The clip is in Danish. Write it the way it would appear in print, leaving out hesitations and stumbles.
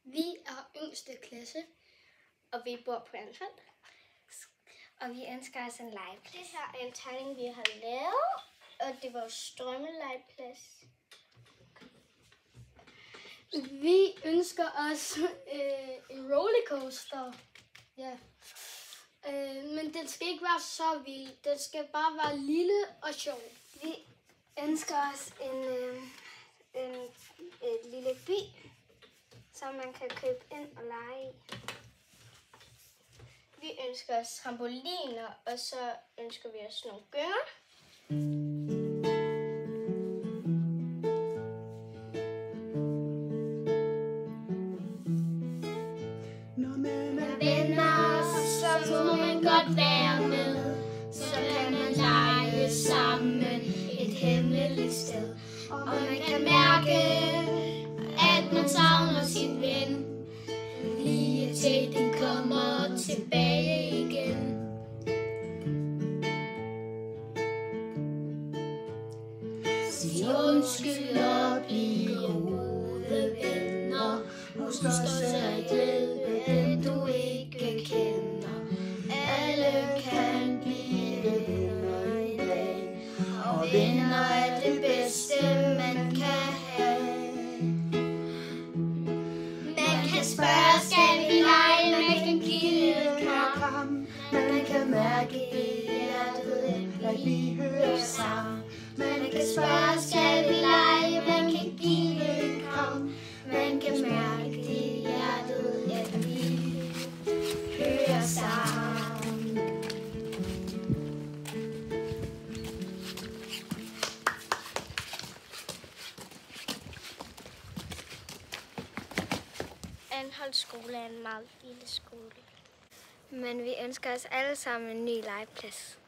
Vi er yngste klasse, og vi bor på Anholt. Og vi ønsker os en legeplads. Det her er en tegning, vi har lavet, og det er vores drømmelegeplads. Vi ønsker os en rollercoaster. Ja. Men den skal ikke være så vild. Den skal bare være lille og sjov. Vi ønsker os et lille by, som man kan købe ind og lege i. Vi ønsker os trampoliner, og så ønsker vi os nogle gynger. Når man er Venner, så må man godt være med. Så kan man lege sammen et hemmeligt sted. Og man kan mærke, at man savner sin ven. Lige til den kommer tilbage igen. Sig undskyld og bliv gode venner. Husk også at hjælpe dem du ikke kender. Alle kan blive venner i dag. Og venner er det bedste man kan have. Man kan spørge, skal vi lege? Man kan give et kram. Man kan mærke i hjertet, at vi hører sammen. Man kan spørge, skal vi lege? Man kan give et kram. Man kan mærke i hjertet, at vi hører sammen. Anholt skole er en meget lille skole. Men vi ønsker os alle sammen en ny legeplads.